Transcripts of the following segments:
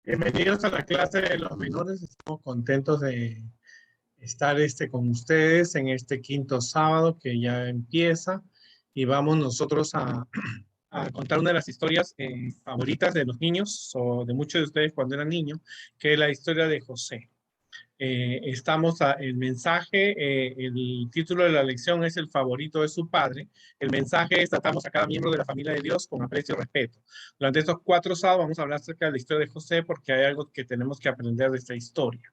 Bienvenidos a la clase de los menores. Estamos contentos de estar con ustedes en este quinto sábado que ya empieza y vamos nosotros a contar una de las historias favoritas de los niños o de muchos de ustedes cuando eran niños, que es la historia de José. El mensaje, el título de la lección es El favorito de su padre. El mensaje es: tratamos a cada miembro de la familia de Dios con aprecio y respeto. Durante estos 4 sábados vamos a hablar acerca de la historia de José porque hay algo que tenemos que aprender de esta historia.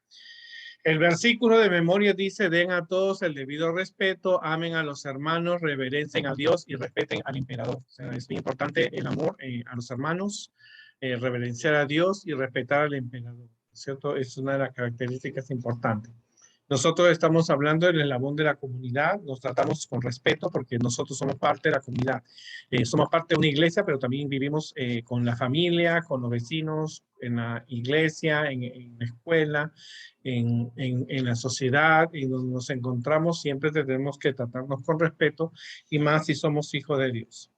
El versículo de memoria dice: den a todos el debido respeto, amen a los hermanos, reverencien a Dios y respeten al emperador. O sea, es muy importante el amor a los hermanos, reverenciar a Dios y respetar al emperador, ¿cierto? Es una de las características importantes. Nosotros estamos hablando del eslabón de la comunidad, nos tratamos con respeto porque nosotros somos parte de la comunidad. Somos parte de una iglesia, pero también vivimos con la familia, con los vecinos, en la iglesia, en la escuela, en la sociedad, y donde nos encontramos siempre tenemos que tratarnos con respeto, y más si somos hijos de Dios.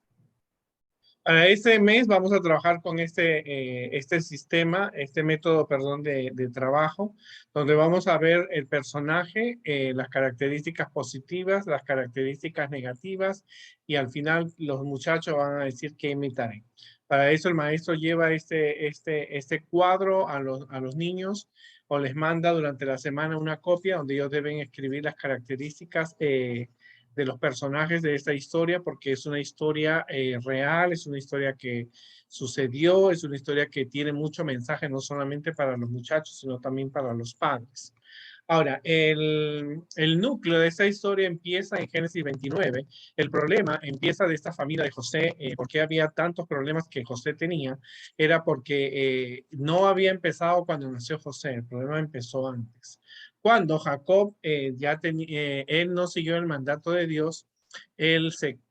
Para este mes vamos a trabajar con este sistema, este método, perdón, de trabajo, donde vamos a ver el personaje, las características positivas, las características negativas, y al final los muchachos van a decir qué imitarán. Para eso el maestro lleva este cuadro a los niños o les manda durante la semana una copia donde ellos deben escribir las características de los personajes de esta historia, porque es una historia real, es una historia que sucedió, es una historia que tiene mucho mensaje, no solamente para los muchachos, sino también para los padres. Ahora, el núcleo de esta historia empieza en Génesis 29. El problema empieza de esta familia de José. ¿Por qué había tantos problemas que José tenía? Era porque no había empezado cuando nació José. El problema empezó antes. Cuando Jacob él no siguió el mandato de Dios,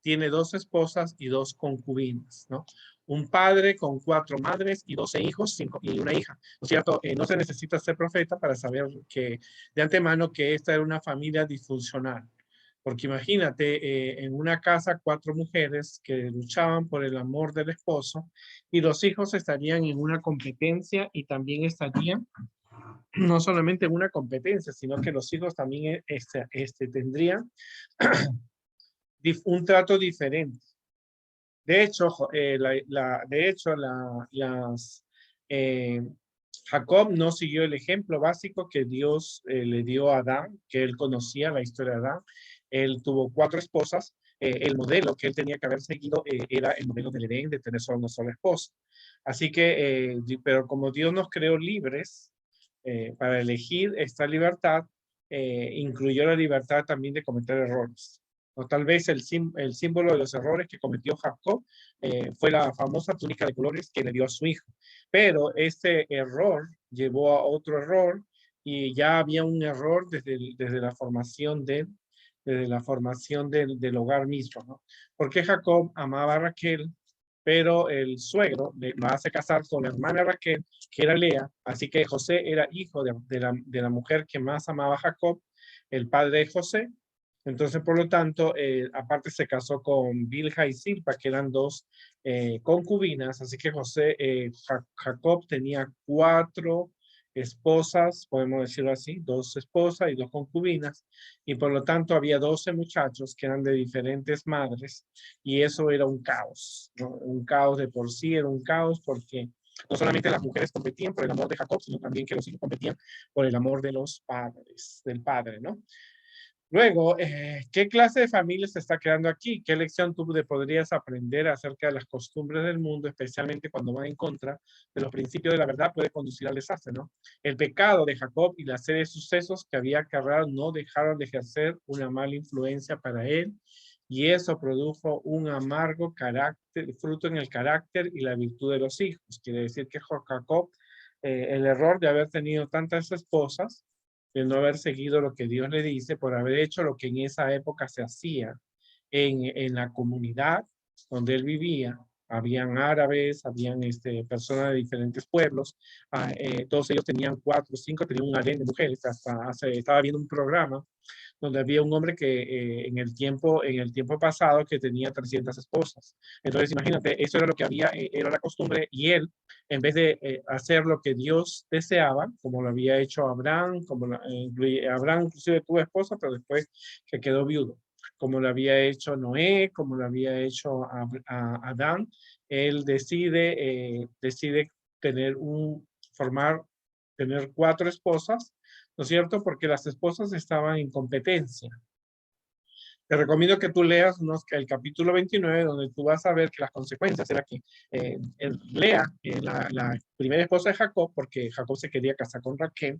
tiene 2 esposas y 2 concubinas, ¿no? Un padre con 4 madres y 12 hijos y una hija. ¿No es cierto? No se necesita ser profeta para saber que de antemano que esta era una familia disfuncional. Porque imagínate, en una casa 4 mujeres que luchaban por el amor del esposo, y los hijos estarían en una competencia, y también estarían no solamente en una competencia, sino que los hijos también tendrían un trato diferente. De hecho, eh, Jacob no siguió el ejemplo básico que Dios le dio a Adán, que él conocía la historia de Adán. Él tuvo 4 esposas. El modelo que él tenía que haber seguido era el modelo del Edén, de tener solo una sola esposa. Así que, pero como Dios nos creó libres para elegir esta libertad, incluyó la libertad también de cometer errores. O tal vez el símbolo de los errores que cometió Jacob fue la famosa túnica de colores que le dio a su hijo. Pero este error llevó a otro error, y ya había un error desde la formación del hogar mismo, ¿no? Porque Jacob amaba a Raquel, pero el suegro lo hace casar con la hermana Raquel, que era Lea. Así que José era hijo de la mujer que más amaba a Jacob, el padre de José. Entonces, por lo tanto, aparte se casó con Bilha y Silpa, que eran 2 concubinas. Así que Jacob tenía 4 esposas, podemos decirlo así, 2 esposas y 2 concubinas, y por lo tanto había 12 muchachos que eran de diferentes madres, y eso era un caos, ¿no? Un caos de por sí, era un caos porque no solamente las mujeres competían por el amor de Jacob, sino también que los hijos competían por el amor de los padres, del padre, ¿no? Luego, ¿qué clase de familia se está creando aquí? ¿Qué lección tú podrías aprender acerca de las costumbres del mundo, especialmente cuando van en contra de los principios de la verdad? Puede conducir al desastre, ¿no? El pecado de Jacob y la serie de sucesos que había acarreado no dejaron de ejercer una mala influencia para él, y eso produjo un amargo fruto en el carácter y la virtud de los hijos. Quiere decir que Jacob, el error de haber tenido tantas esposas, de no haber seguido lo que Dios le dice, por haber hecho lo que en esa época se hacía en la comunidad donde él vivía. Habían árabes, habían personas de diferentes pueblos, todos ellos tenían 4 o 5, tenían un harén de mujeres. Estaba viendo un programa donde había un hombre que en el tiempo pasado que tenía 300 esposas. Entonces, imagínate, eso era lo que había, era la costumbre, y él, en vez de hacer lo que Dios deseaba, como lo había hecho Abraham, Abraham inclusive tuvo esposa, pero después que quedó viudo, como lo había hecho Noé, como lo había hecho Adán, él decide formar, tener 4 esposas, ¿no es cierto? Porque las esposas estaban en competencia. Te recomiendo que tú leas el capítulo 29, donde tú vas a ver que las consecuencias era que Lea, la primera esposa de Jacob, porque Jacob se quería casar con Raquel,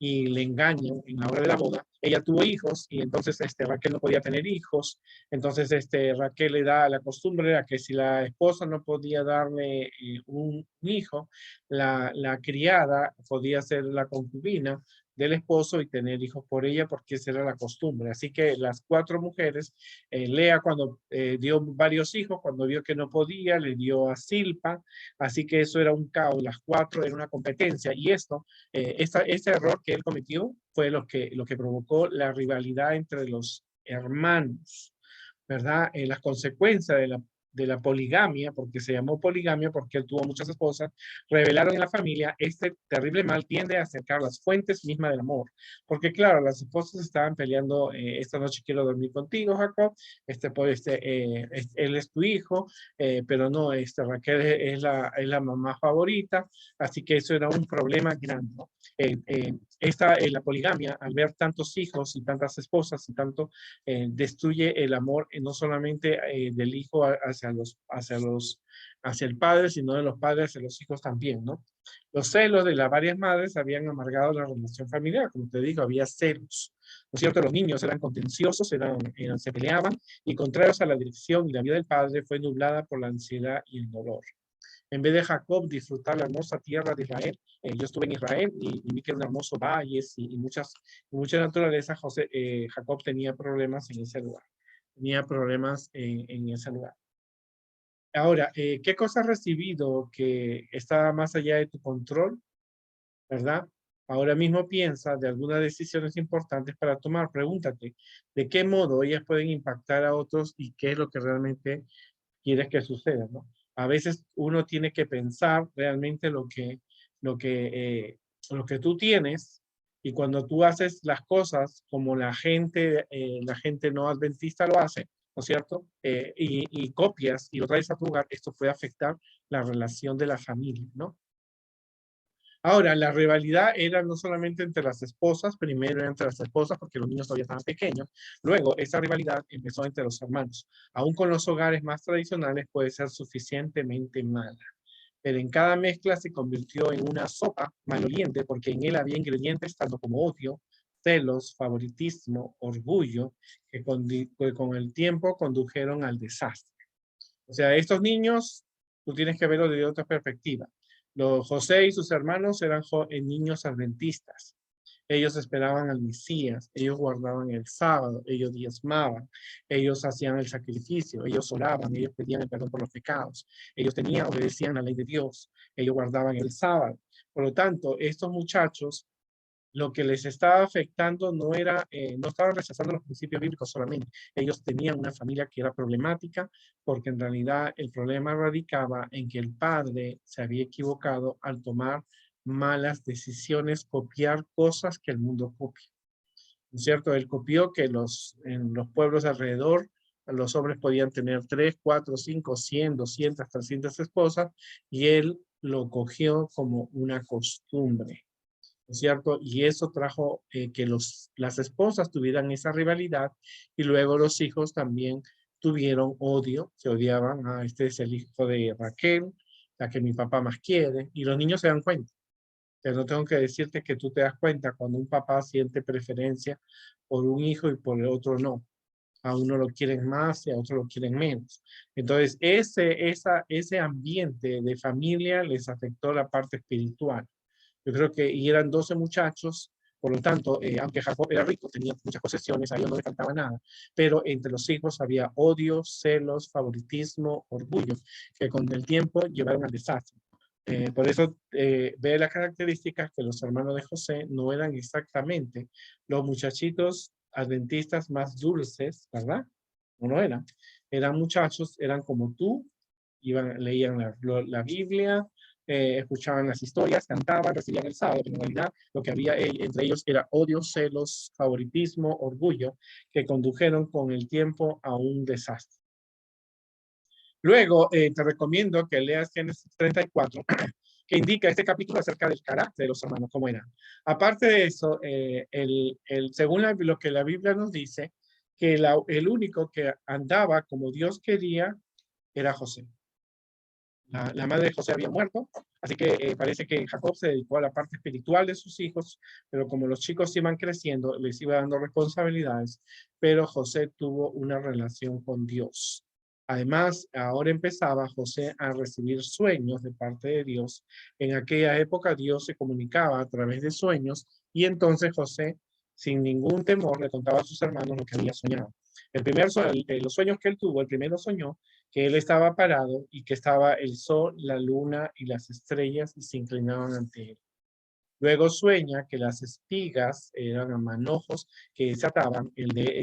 y le engañan en la hora de la boda. Ella tuvo hijos y entonces Raquel no podía tener hijos. Entonces Raquel le da la costumbre a que si la esposa no podía darle un hijo, la criada podía ser la concubina del esposo y tener hijos por ella, porque esa era la costumbre. Así que las 4 mujeres, Lea cuando dio varios hijos, cuando vio que no podía, le dio a Silpa. Así que eso era un caos. Las 4 era una competencia, y ese error que él cometió fue lo que provocó la rivalidad entre los hermanos, ¿verdad? Las consecuencias de la poligamia, porque se llamó poligamia porque él tuvo muchas esposas, revelaron en la familia. Este terrible mal tiende a acercar las fuentes mismas del amor, porque claro, las esposas estaban peleando, esta noche quiero dormir contigo, Jacob, él es tu hijo, pero no, Raquel es la mamá favorita, así que eso era un problema grande, ¿no? La poligamia, al ver tantos hijos y tantas esposas y tanto, destruye el amor, no solamente del hijo hacia el padre, sino de los padres hacia los hijos también, ¿no? Los celos de las varias madres habían amargado la relación familiar, como te digo, había celos, ¿no es cierto? Los niños eran contenciosos, se peleaban, y contrarios a la dirección y la vida del padre, fue nublada por la ansiedad y el dolor. En vez de Jacob disfrutar la hermosa tierra de Israel, yo estuve en Israel y vi que era un hermoso valles y mucha naturaleza. Jacob tenía problemas en ese lugar. Tenía problemas en ese lugar. Ahora, ¿qué cosa has recibido que está más allá de tu control? ¿Verdad? Ahora mismo piensa de algunas decisiones importantes para tomar. Pregúntate, ¿de qué modo ellas pueden impactar a otros y qué es lo que realmente quieres que suceda, ¿no? A veces uno tiene que pensar realmente lo que tú tienes, y cuando tú haces las cosas como la gente no adventista lo hace, ¿no es cierto? Y copias y lo traes a tu hogar, esto puede afectar la relación de la familia, ¿no? Ahora, la rivalidad era no solamente entre las esposas, primero era entre las esposas porque los niños todavía estaban pequeños, luego esa rivalidad empezó entre los hermanos. Aún con los hogares más tradicionales puede ser suficientemente mala, pero en cada mezcla se convirtió en una sopa maloliente, porque en él había ingredientes tanto como odio, celos, favoritismo, orgullo, que con el tiempo condujeron al desastre. O sea, estos niños, tú tienes que verlo desde otra perspectiva. José y sus hermanos eran niños adventistas. Ellos esperaban al Mesías, ellos guardaban el sábado, ellos diezmaban, ellos hacían el sacrificio, ellos oraban, ellos pedían el perdón por los pecados, ellos obedecían la ley de Dios, ellos guardaban el sábado. Por lo tanto, estos muchachos, lo que les estaba afectando no estaban rechazando los principios bíblicos solamente. Ellos tenían una familia que era problemática, porque en realidad el problema radicaba en que el padre se había equivocado al tomar malas decisiones, copiar cosas que el mundo copia, ¿no es cierto? Él copió que en los pueblos alrededor los hombres podían tener 3, 4, 5, 100, 200, 300 esposas, y él lo cogió como una costumbre, ¿no es cierto? Y eso trajo que las esposas tuvieran esa rivalidad, y luego los hijos también tuvieron odio, se odiaban. Este es el hijo de Raquel, la que mi papá más quiere, y los niños se dan cuenta. Pero no tengo que decirte que tú te das cuenta cuando un papá siente preferencia por un hijo y por el otro no. A uno lo quieren más y a otro lo quieren menos. Entonces, ese ambiente de familia les afectó la parte espiritual. Yo creo que y eran 12 muchachos, por lo tanto, aunque Jacob era rico, tenía muchas posesiones, a ellos no le faltaba nada, pero entre los hijos había odio, celos, favoritismo, orgullo, que con el tiempo llevaron al desastre. Por eso ve las características que los hermanos de José no eran exactamente los muchachitos adventistas más dulces, ¿verdad? No lo eran. Eran muchachos, eran como tú, leían la Biblia, escuchaban las historias, cantaban, recibían el sábado, pero en realidad lo que había entre ellos era odio, celos, favoritismo, orgullo, que condujeron con el tiempo a un desastre. Luego, te recomiendo que leas Génesis 34, que indica este capítulo acerca del carácter de los hermanos, cómo eran. Aparte de eso, según lo que la Biblia nos dice, que el único que andaba como Dios quería era José. La madre de José había muerto, así que parece que Jacob se dedicó a la parte espiritual de sus hijos, pero como los chicos iban creciendo, les iba dando responsabilidades, pero José tuvo una relación con Dios. Además, ahora empezaba José a recibir sueños de parte de Dios. En aquella época Dios se comunicaba a través de sueños y entonces José, sin ningún temor, le contaba a sus hermanos lo que había soñado. Los sueños que él tuvo, el primero soñó que él estaba parado y que estaba el sol, la luna y las estrellas y se inclinaban ante él. Luego sueña que las espigas eran manojos que se ataban,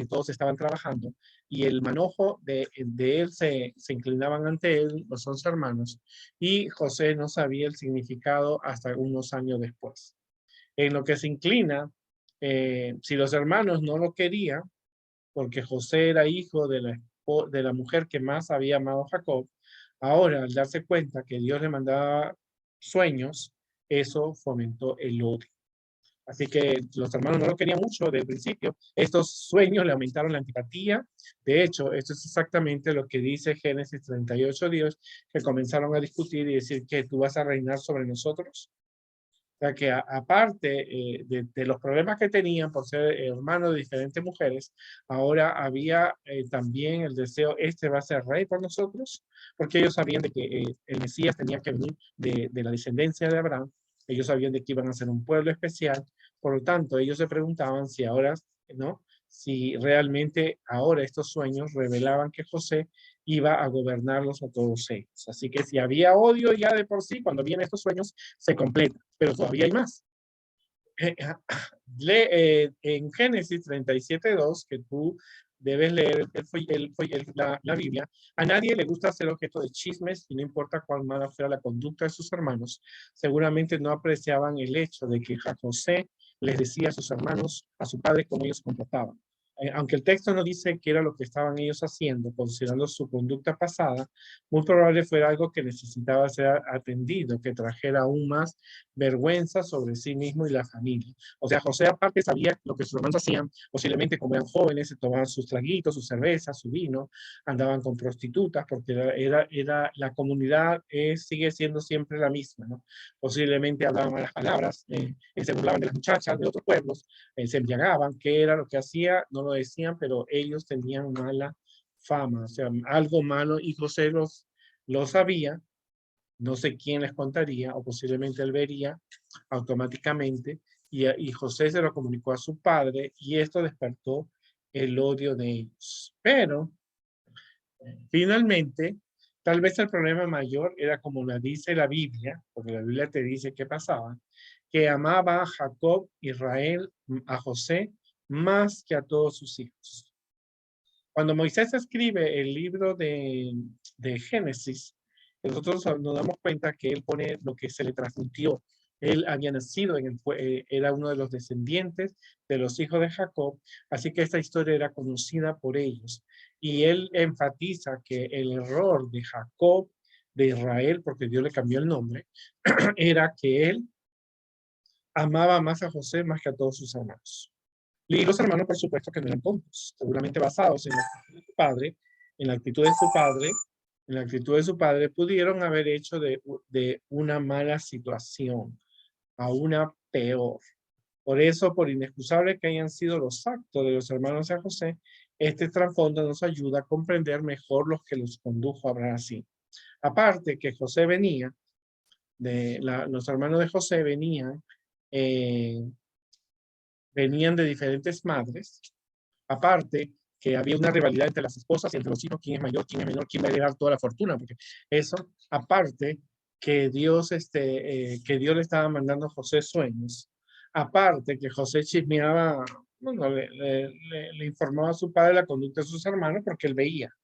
todos estaban trabajando, y el manojo de él se inclinaban ante él, los 11 hermanos, y José no sabía el significado hasta unos años después. En lo que se inclina, si los hermanos no lo querían, porque José era hijo de la mujer que más había amado a Jacob, ahora al darse cuenta que Dios le mandaba sueños, eso fomentó el odio. Así que los hermanos no lo querían mucho desde el principio. Estos sueños le aumentaron la antipatía. De hecho, esto es exactamente lo que dice Génesis 38, Dios, que comenzaron a discutir y decir que tú vas a reinar sobre nosotros. O sea que aparte de los problemas que tenían por ser hermanos de diferentes mujeres, ahora había también el deseo, este va a ser rey por nosotros, porque ellos sabían de que el Mesías tenía que venir de la descendencia de Abraham, ellos sabían de que iban a ser un pueblo especial, por lo tanto ellos se preguntaban si ahora, ¿no? Si realmente ahora estos sueños revelaban que José iba a gobernarlos a todos ellos. Así que si había odio ya de por sí, cuando vienen estos sueños se completa, pero todavía hay más. En Génesis 37:2, que tú debes leer la Biblia, a nadie le gusta ser objeto de chismes y no importa cuán mala fuera la conducta de sus hermanos, seguramente no apreciaban el hecho de que José les decía a sus hermanos, a su padre, cómo ellos se comportaban. Aunque el texto no dice qué era lo que estaban ellos haciendo, considerando su conducta pasada, muy probable fuera algo que necesitaba ser atendido, que trajera aún más vergüenza sobre sí mismo y la familia. O sea, José aparte sabía lo que sus hermanos hacían, posiblemente como eran jóvenes, se tomaban sus traguitos, su cerveza, su vino, andaban con prostitutas, porque la comunidad sigue siendo siempre la misma, ¿no? Posiblemente hablaban malas palabras, se burlaban de las muchachas de otros pueblos, se embriagaban, qué era lo que hacía, no lo decían, pero ellos tenían mala fama, o sea, algo malo, y José lo sabía, no sé quién les contaría, o posiblemente él vería automáticamente, y José se lo comunicó a su padre, y esto despertó el odio de ellos. Pero, finalmente, tal vez el problema mayor era como lo dice la Biblia, porque la Biblia te dice qué pasaba, que amaba a Jacob, Israel, a José, más que a todos sus hijos. Cuando Moisés escribe el libro de Génesis, nosotros nos damos cuenta que él pone lo que se le transmitió. Él había nacido, era uno de los descendientes de los hijos de Jacob, así que esta historia era conocida por ellos. Y él enfatiza que el error de Jacob, de Israel, porque Dios le cambió el nombre, era que él amaba más a José más que a todos sus hermanos. Y los hermanos, por supuesto, que no eran tontos, seguramente basados en la actitud de su padre, en la actitud de su padre, en la actitud de su padre, pudieron haber hecho de una mala situación a una peor. Por eso, por inexcusable que hayan sido los actos de los hermanos de José, este trasfondo nos ayuda a comprender mejor los que los condujo a hablar así. Aparte que José venía, los hermanos de José venían de diferentes madres. Aparte que había una rivalidad entre las esposas y entre los hijos, quién es mayor, quién es menor, quién va a heredar toda la fortuna, porque eso, aparte que Dios le estaba mandando a José sueños, aparte que José chismeaba bueno, le informó a su padre la conducta de sus hermanos porque él veía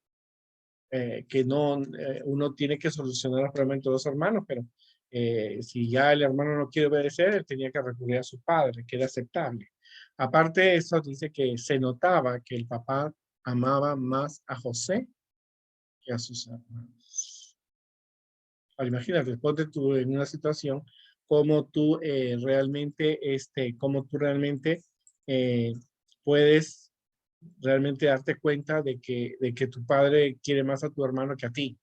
que no, uno tiene que solucionar los problemas entre dos hermanos, pero si ya el hermano no quiere obedecer, él tenía que recurrir a su padre, que era aceptable. Aparte de eso, dice que se notaba que el papá amaba más a José que a sus hermanos. Ahora, imagínate, ponte tú en una situación como tú como tú realmente eh, puedes realmente darte cuenta de que tu padre quiere más a tu hermano que a ti.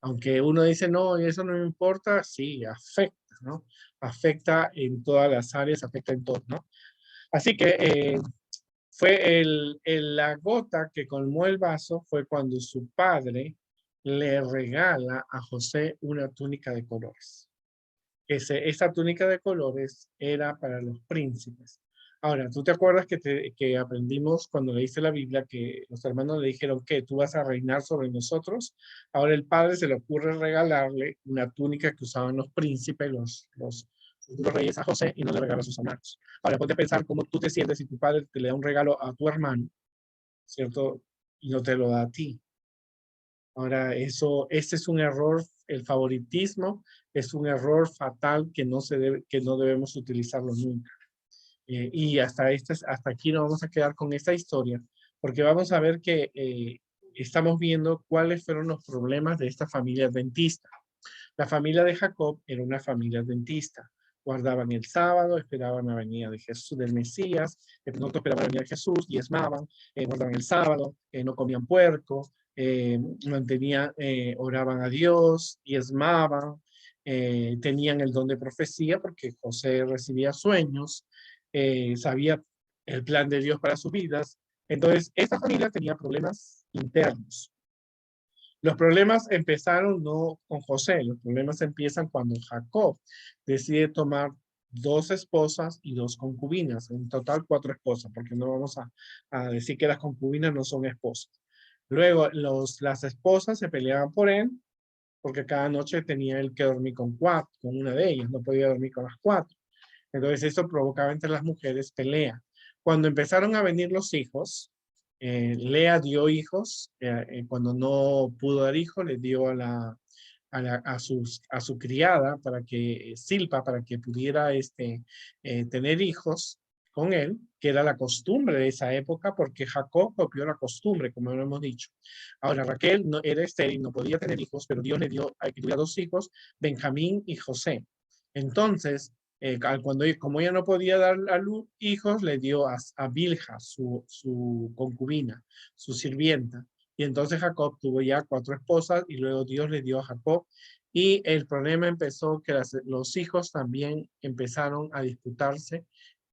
Aunque uno dice, no, eso no me importa, sí, afecta, ¿no? Afecta en todas las áreas, afecta en todo, ¿no? Así que fue la gota que colmó el vaso fue cuando su padre le regala a José una túnica de colores. Esa túnica de colores era para los príncipes. Ahora, ¿tú te acuerdas que aprendimos cuando leíste la Biblia que los hermanos le dijeron que tú vas a reinar sobre nosotros? Ahora el padre se le ocurre regalarle una túnica que usaban los príncipes, los reyes a José y no le regala a sus hermanos. Ahora, ponte a pensar cómo tú te sientes si tu padre te le da un regalo a tu hermano, ¿cierto? Y no te lo da a ti. Ahora, ese es un error, el favoritismo es un error fatal que no debemos utilizarlo nunca. Y hasta aquí nos vamos a quedar con esta historia, porque vamos a ver que estamos viendo cuáles fueron los problemas de esta familia adventista. La familia de Jacob era una familia adventista. Guardaban el sábado, esperaban la venida de Jesús, del Mesías, de pronto esperaban la venida de Jesús, diezmaban, guardaban el sábado, no comían puerco, oraban a Dios, diezmaban, tenían el don de profecía porque José recibía sueños, sabía el plan de Dios para sus vidas. Entonces, esta familia tenía problemas internos. Los problemas empezaron no con José, los problemas empiezan cuando Jacob decide tomar dos esposas y dos concubinas, en total 4 esposas, porque no vamos a decir que las concubinas no son esposas. Luego las esposas se peleaban por él, porque cada noche tenía él que dormir con una de ellas, no podía dormir con las 4. Entonces eso provocaba entre las mujeres pelea. Cuando empezaron a venir los hijos, Lea dio hijos, cuando no pudo dar hijos, le dio a su criada para que, Silpa, para que pudiera tener hijos con él, que era la costumbre de esa época, porque Jacob copió la costumbre, como lo hemos dicho. Ahora, Raquel no, era estéril, no podía tener hijos, pero Dios le dio a que tuviera 2 hijos, Benjamín y José. Entonces, como ella no podía dar a luz hijos, le dio a Bilha, su concubina, su sirvienta. Y entonces Jacob tuvo ya 4 esposas y luego Dios le dio a Jacob. Y el problema empezó que los hijos también empezaron a disputarse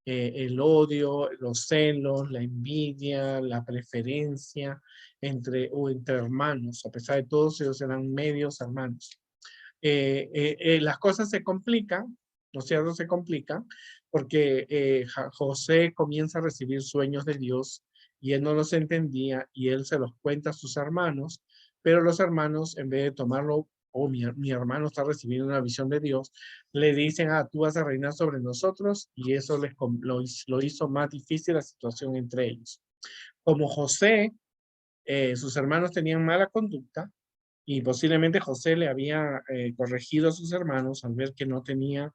el odio, los celos, la envidia, la preferencia entre hermanos. A pesar de todos, ellos eran medios hermanos. Las cosas se complican, ¿no es cierto? Se complican porque José comienza a recibir sueños de Dios y él no los entendía y él se los cuenta a sus hermanos, pero los hermanos, en vez de tomarlo, mi hermano está recibiendo una visión de Dios, le dicen, tú vas a reinar sobre nosotros y eso lo hizo más difícil la situación entre ellos. Como José, sus hermanos tenían mala conducta, y posiblemente José le había corregido a sus hermanos al ver que no tenía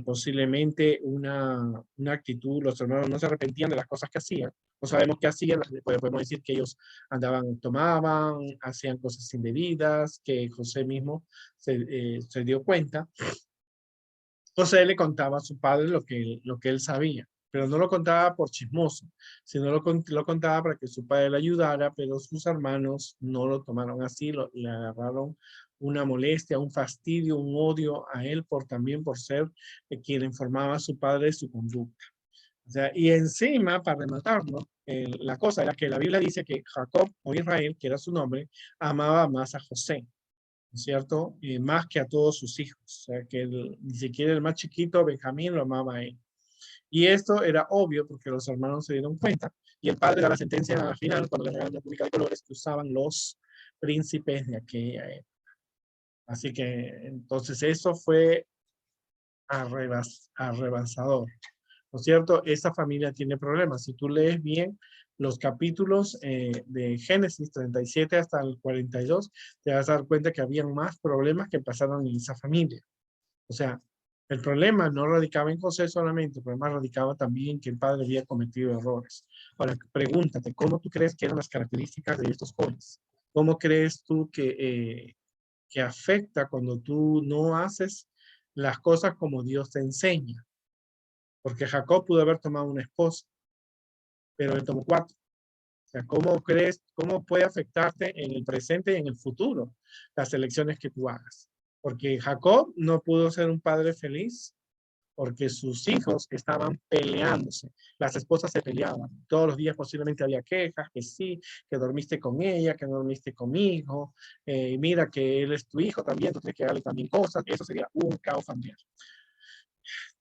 posiblemente una actitud, los hermanos no se arrepentían de las cosas que hacían. No sabemos qué hacían, podemos decir que ellos tomaban, hacían cosas indebidas, que José mismo se dio cuenta. José le contaba a su padre lo que él sabía, pero no lo contaba por chismoso, sino lo contaba para que su padre le ayudara, pero sus hermanos no lo tomaron así, le agarraron una molestia, un fastidio, un odio a él también por ser quien informaba a su padre de su conducta. O sea, y encima, para rematarlo, la cosa era que la Biblia dice que Jacob o Israel, que era su nombre, amaba más a José, ¿cierto? Más que a todos sus hijos. O sea, que ni siquiera el más chiquito, Benjamín, lo amaba a él. Y esto era obvio porque los hermanos se dieron cuenta. Y el padre da la sentencia al final, cuando le regalan la túnica de colores que usaban los príncipes de aquella época. Así que entonces eso fue arrebasador. ¿no es cierto? Esa familia tiene problemas. Si tú lees bien los capítulos de Génesis 37 hasta el 42, te vas a dar cuenta que habían más problemas que pasaron en esa familia. O sea, el problema no radicaba en José solamente, el problema radicaba también que el padre había cometido errores. Ahora, pregúntate, ¿cómo tú crees que eran las características de estos jóvenes? ¿Cómo crees tú que afecta cuando tú no haces las cosas como Dios te enseña? Porque Jacob pudo haber tomado una esposa, pero él tomó cuatro. O sea, ¿cómo crees, cómo puede afectarte en el presente y en el futuro las elecciones que tú hagas? Porque Jacob no pudo ser un padre feliz porque sus hijos estaban peleándose. Las esposas se peleaban. Todos los días posiblemente había quejas, que sí, que dormiste con ella, que no dormiste conmigo, mira que él es tu hijo también, tú tienes que darle también cosas. Eso sería un caos familiar.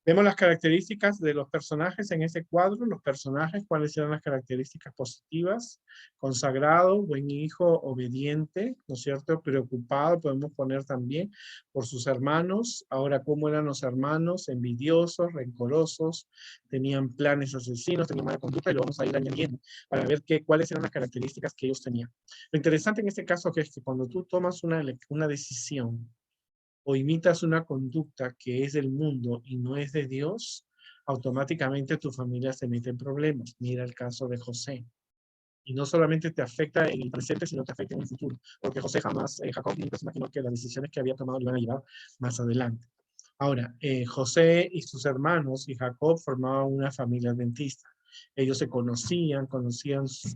Vemos las características de los personajes en ese cuadro. Los personajes, ¿cuáles eran las características positivas? Consagrado, buen hijo, obediente, ¿no es cierto? Preocupado, podemos poner también por sus hermanos. Ahora, ¿cómo eran los hermanos? Envidiosos, rencorosos, tenían planes asesinos, tenían mala conducta y lo vamos a ir añadiendo para ver cuáles eran las características que ellos tenían. Lo interesante en este caso es que cuando tú tomas una decisión, o imitas una conducta que es del mundo y no es de Dios, automáticamente tu familia se mete en problemas. Mira el caso de José. Y no solamente te afecta en el presente, sino te afecta en el futuro. Porque José jamás, Jacob nunca se imaginó que las decisiones que había tomado le iban a llevar más adelante. Ahora, José y sus hermanos y Jacob formaban una familia adventista. Ellos se conocían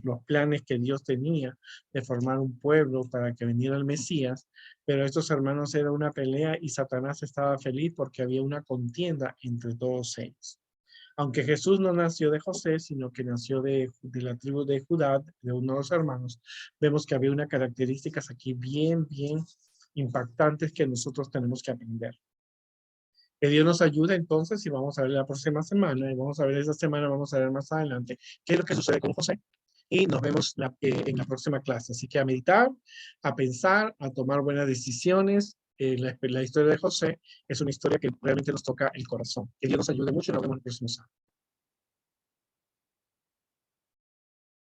los planes que Dios tenía de formar un pueblo para que viniera el Mesías, pero estos hermanos era una pelea y Satanás estaba feliz porque había una contienda entre todos ellos. Aunque Jesús no nació de José, sino que nació de la tribu de Judá, de uno de los hermanos, vemos que había unas características aquí bien impactantes que nosotros tenemos que aprender. Que Dios nos ayude entonces y vamos a ver la próxima semana y vamos a ver esa semana, vamos a ver más adelante qué es lo que sucede con José. Y nos vemos en la próxima clase. Así que a meditar, a pensar, a tomar buenas decisiones. La historia de José es una historia que realmente nos toca el corazón. Que Dios nos ayude mucho y nos vemos en el próximo sábado.